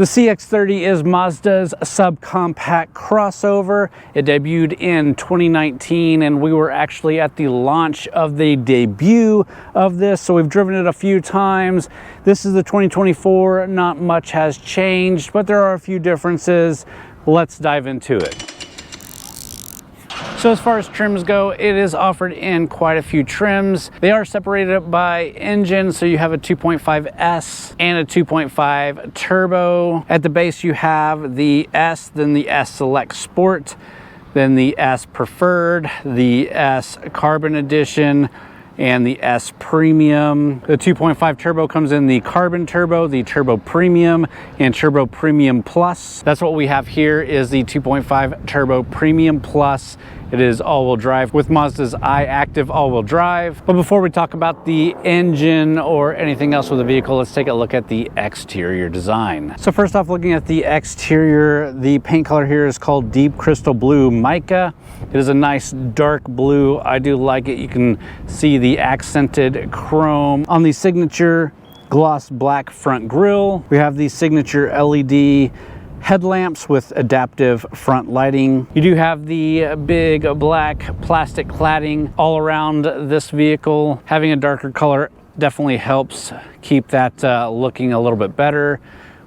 The CX-30 is Mazda's subcompact crossover. It debuted in 2019 and we were actually at the launch of the debut of this, so we've driven it a few times. This is the 2024, not much has changed, but there are a few differences. Let's dive into it. So as far as trims go, it is offered in quite a few trims. They are separated by engine, so you have a 2.5S and a 2.5 turbo. At the base you have the S, then the S Select Sport, then the S Preferred, the S Carbon Edition, and the S Premium. The 2.5 turbo comes in the Carbon Turbo, the Turbo Premium, and Turbo Premium Plus. That's what we have here is the 2.5 Turbo Premium Plus. It is all-wheel drive with Mazda's iActive all-wheel drive. But before we talk about the engine or anything else with the vehicle, let's take a look at the exterior design. So first off, looking at the exterior, the paint color here is called Deep Crystal Blue Mica. It is a nice dark blue. I do like it. You can see the accented chrome on the signature gloss black front grille. We have the signature LED headlamps with adaptive front lighting. You do have the big black plastic cladding all around this vehicle. Having a darker color definitely helps keep that looking a little bit better.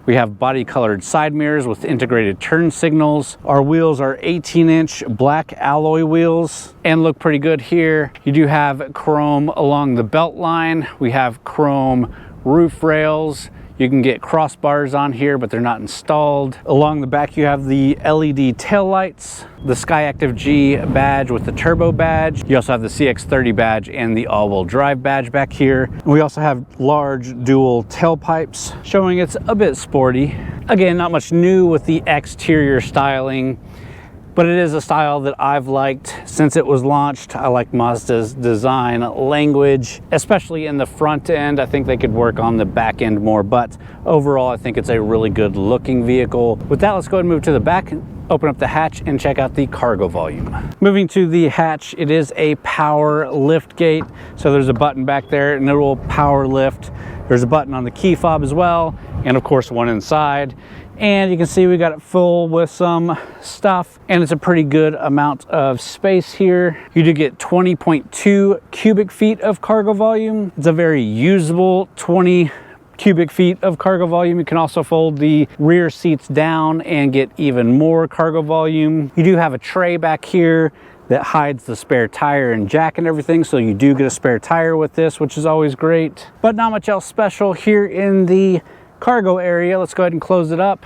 We have body colored side mirrors with integrated turn signals. Our wheels are 18-inch black alloy wheels and look pretty good here. You do have chrome along the belt line. We have chrome roof rails. You can get crossbars on here, but they're not installed. Along the back, you have the LED taillights, the Skyactiv-G badge with the turbo badge. You also have the CX-30 badge and the all-wheel drive badge back here. We also have large dual tailpipes, showing it's a bit sporty. Again, not much new with the exterior styling, but it is a style that I've liked since it was launched. I like Mazda's design language, especially in the front end. I think they could work on the back end more, but overall, I think it's a really good looking vehicle. With that, let's go ahead and move to the back, open up the hatch and check out the cargo volume. Moving to the hatch, it is a power lift gate. So there's a button back there and it will power lift. There's a button on the key fob as well, and of course one inside. And you can see we got it full with some stuff, and it's a pretty good amount of space here. You do get 20.2 cubic feet of cargo volume. It's a very usable 20 cubic feet of cargo volume. You can also fold the rear seats down and get even more cargo volume. You do have a tray back here that hides the spare tire and jack and everything, so you do get a spare tire with this, which is always great. But not much else special here in the cargo area. Let's go ahead and close it up.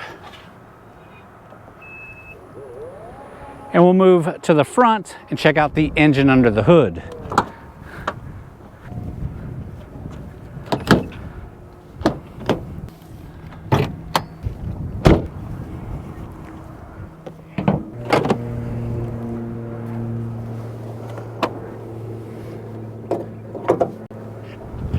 And we'll move to the front and check out the engine under the hood.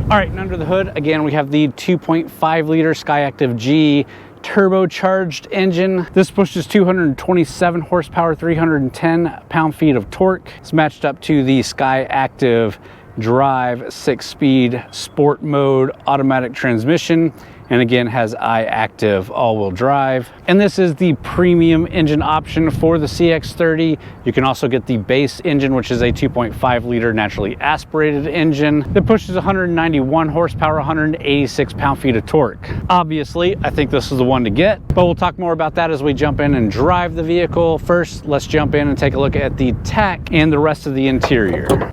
All right, and under the hood, again, we have the 2.5 liter Skyactiv-G turbocharged engine. This pushes 227 horsepower, 310 pound-feet of torque. It's matched up to the Skyactiv Drive 6-speed sport mode automatic transmission, and again has iActive all-wheel drive. And this is the premium engine option for the CX-30. You can also get the base engine, which is a 2.5 liter naturally aspirated engine that pushes 191 horsepower, 186 pound-feet of torque. Obviously, I think this is the one to get, but we'll talk more about that as we jump in and drive the vehicle. First, let's jump in and take a look at the tech and the rest of the interior.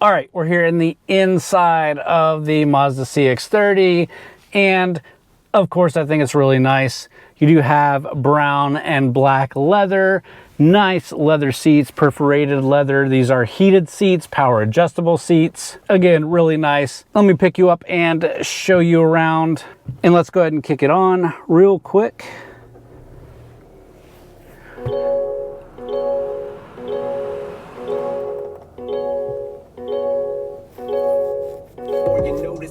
All right, we're here in the inside of the Mazda CX-30, and of course, I think it's really nice. You do have brown and black leather, nice leather seats, perforated leather. These are heated seats, power adjustable seats. Again, really nice. Let me pick you up and show you around, and let's go ahead and kick it on real quick.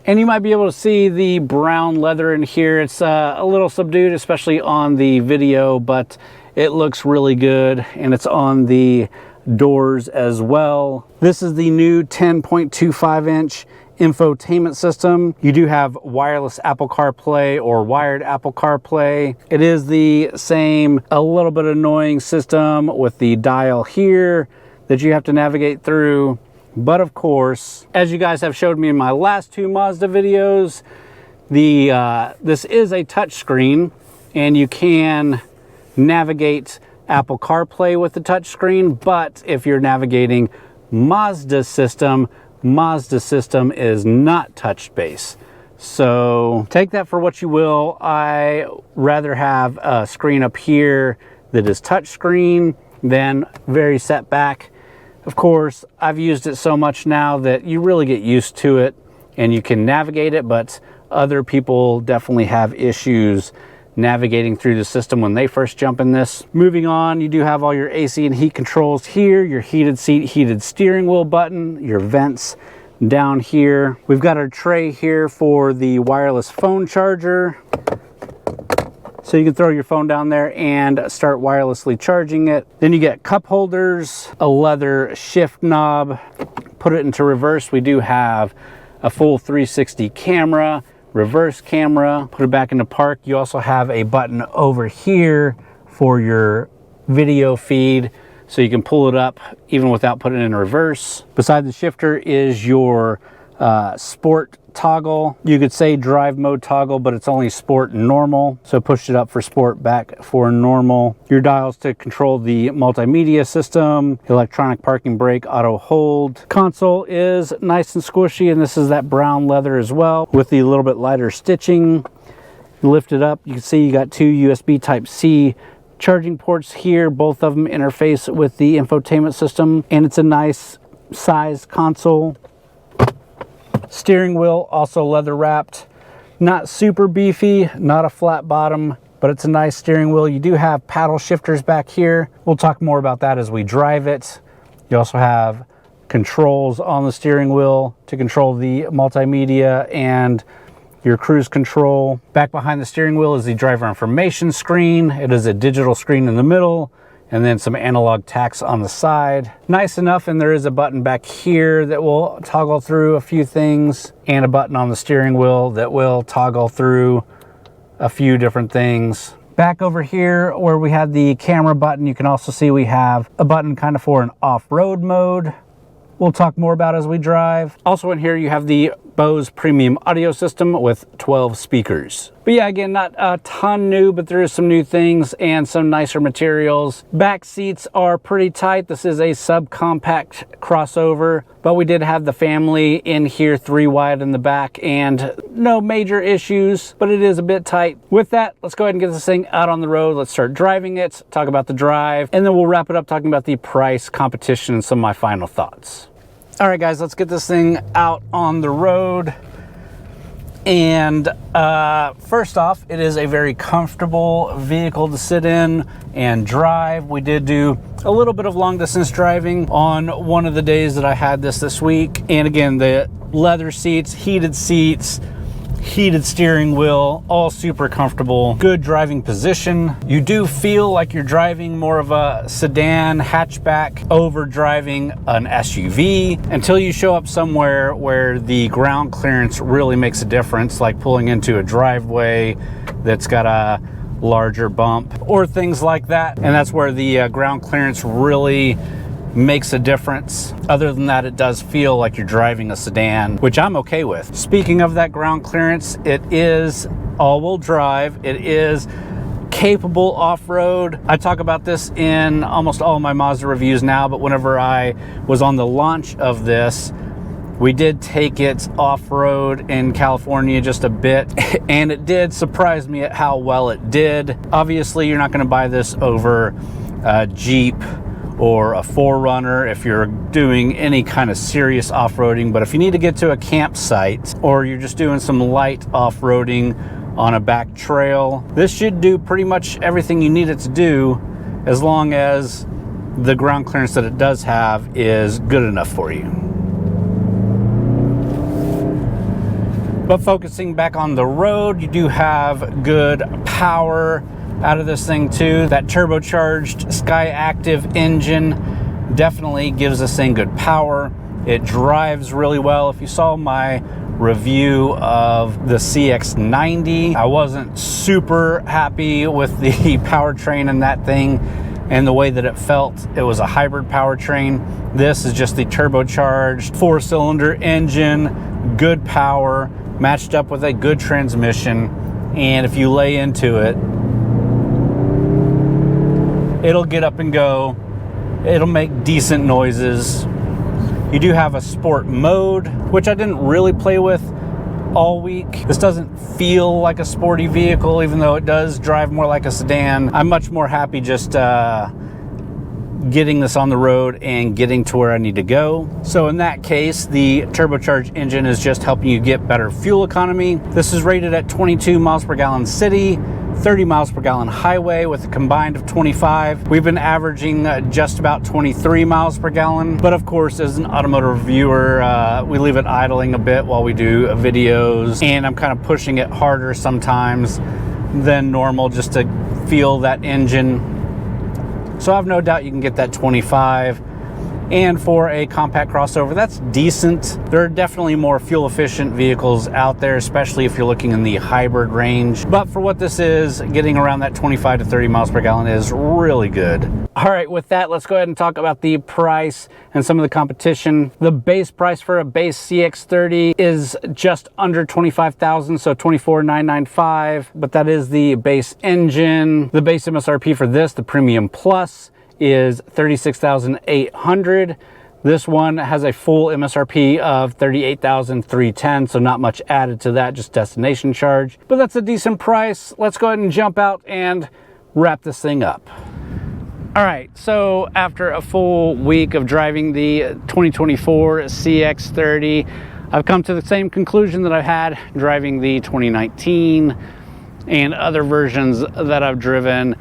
And you might be able to see the brown leather in here. It's a little subdued, especially on the video, but It looks really good, and it's on the doors as well. This is the new 10.25 inch infotainment system. You do have wireless Apple CarPlay or wired Apple CarPlay. It is the same, a little bit annoying system with the dial here that you have to navigate through. But of course, as you guys have showed me in my last two Mazda videos, this is a touch screen, and you can navigate Apple CarPlay with the touch screen. But if you're navigating Mazda system is not touch based. So take that for what you will. I rather have a screen up here that is touch screen than very set back. Of course, I've used it so much now that you really get used to it and you can navigate it, but other people definitely have issues navigating through the system when they first jump in this. Moving on, you do have all your AC and heat controls here, your heated seat, heated steering wheel button, your vents down here. We've got our tray here for the wireless phone charger. So you can throw your phone down there and start wirelessly charging it. Then you get cup holders, a leather shift knob. Put it into reverse. We do have a full 360 camera, reverse camera. Put it back into park. You also have a button over here for your video feed, so you can pull it up even without putting it in reverse. Beside the shifter is your sport toggle. You could say drive mode toggle, but it's only sport and normal. So push it up for sport, back for normal. Your dials to control the multimedia system, electronic parking brake, auto hold. Console is nice and squishy, and this is that brown leather as well with the little bit lighter stitching. You lift it up, you can see you got two USB Type-C charging ports here. Both of them interface with the infotainment system, and it's a nice size console. Steering wheel also leather wrapped, not super beefy, not a flat bottom, but it's a nice steering wheel. You do have paddle shifters back here. We'll talk more about that as we drive it. You also have controls on the steering wheel to control the multimedia and your cruise control. Back behind the steering wheel is the driver information screen. It is a digital screen in the middle, and then some analog tacks on the side. Nice enough, and there is a button back here that will toggle through a few things, and a button on the steering wheel that will toggle through a few different things. Back over here where we had the camera button, you can also see we have a button kind of for an off-road mode. We'll talk more about as we drive. Also in here you have the Bose Premium audio system with 12 speakers. But yeah, again, not a ton new, but there is some new things and some nicer materials. Back seats are pretty tight. This is a subcompact crossover, but we did have the family in here 3 wide in the back and no major issues, but it is a bit tight. With that, let's go ahead and get this thing out on the road. Let's start driving it, talk about the drive, and then we'll wrap it up talking about the price, competition, and some of my final thoughts. All right, guys, let's get this thing out on the road. And first off, it is a very comfortable vehicle to sit in and drive. We did do a little bit of long distance driving on one of the days that I had this week. And again, the leather seats, heated steering wheel, all super comfortable, good driving position. You do feel like you're driving more of a sedan hatchback over driving an SUV until you show up somewhere where the ground clearance really makes a difference, like pulling into a driveway that's got a larger bump or things like that. And that's where the ground clearance really makes a difference. Other than that, it does feel like you're driving a sedan, which I'm okay with. Speaking of that ground clearance, it is all-wheel drive. It is capable off-road. I talk about this in almost all of my Mazda reviews now, but whenever I was on the launch of this, we did take it off-road in California just a bit, and it did surprise me at how well it did. Obviously, you're not going to buy this over a Jeep or a 4Runner if you're doing any kind of serious off-roading, but if you need to get to a campsite or you're just doing some light off-roading on a back trail, this should do pretty much everything you need it to do, as long as the ground clearance that it does have is good enough for you. But focusing back on the road, you do have good power out of this thing too. That turbocharged Skyactiv engine definitely gives this thing good power. It drives really well. If you saw my review of the CX-90, I wasn't super happy with the powertrain in that thing and the way that it felt. It was a hybrid powertrain. This is just the turbocharged 4-cylinder engine, good power, matched up with a good transmission. And if you lay into it, it'll get up and go. It'll make decent noises. You do have a sport mode, which I didn't really play with all week. This doesn't feel like a sporty vehicle, even though it does drive more like a sedan. I'm much more happy just getting this on the road and getting to where I need to go. So in that case, the turbocharged engine is just helping you get better fuel economy. This is rated at 22 miles per gallon city, 30 miles per gallon highway with a combined of 25. We've been averaging just about 23 miles per gallon. But of course, as an automotive reviewer, we leave it idling a bit while we do videos. And I'm kind of pushing it harder sometimes than normal just to feel that engine. So I have no doubt you can get that 25. And for a compact crossover, that's decent. There are definitely more fuel efficient vehicles out there, especially if you're looking in the hybrid range. But for what this is, getting around that 25 to 30 miles per gallon is really good. All right, with that, let's go ahead and talk about the price and some of the competition. The base price for a base CX-30 is just under $25,000, so $24,995, but that is the base engine. The base MSRP for this, the Premium Plus, is $36,800. This one has a full MSRP of $38,310, so not much added to that, just destination charge. But that's a decent price. Let's go ahead and jump out and wrap this thing up. All right, so after a full week of driving the 2024 CX-30, I've come to the same conclusion that I had driving the 2019 and other versions that I've driven.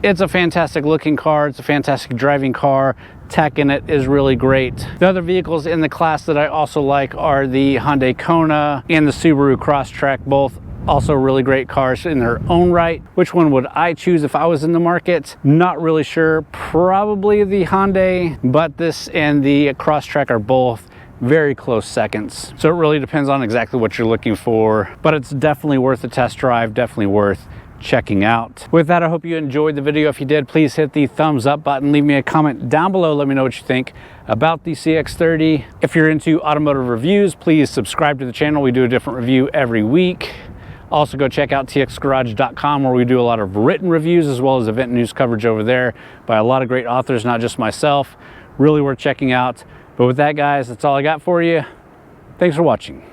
It's a fantastic looking car. It's a fantastic driving car. Tech in it is really great. The other vehicles in the class that I also like are the Hyundai Kona and the Subaru Crosstrek, both also really great cars in their own right. Which one would I choose if I was in the market? Not really sure. Probably the Hyundai, but this and the Crosstrek are both very close seconds. So it really depends on exactly what you're looking for, but it's definitely worth a test drive, definitely worth checking out. With that, I hope you enjoyed the video. If you did, please hit the thumbs up button. Leave me a comment down below. Let me know what you think about the CX-30. If you're into automotive reviews, please subscribe to the channel. We do a different review every week. Also, go check out txgarage.com, where we do a lot of written reviews as well as event news coverage over there by a lot of great authors, not just myself. Really worth checking out. But with that, guys, that's all I got for you. Thanks for watching.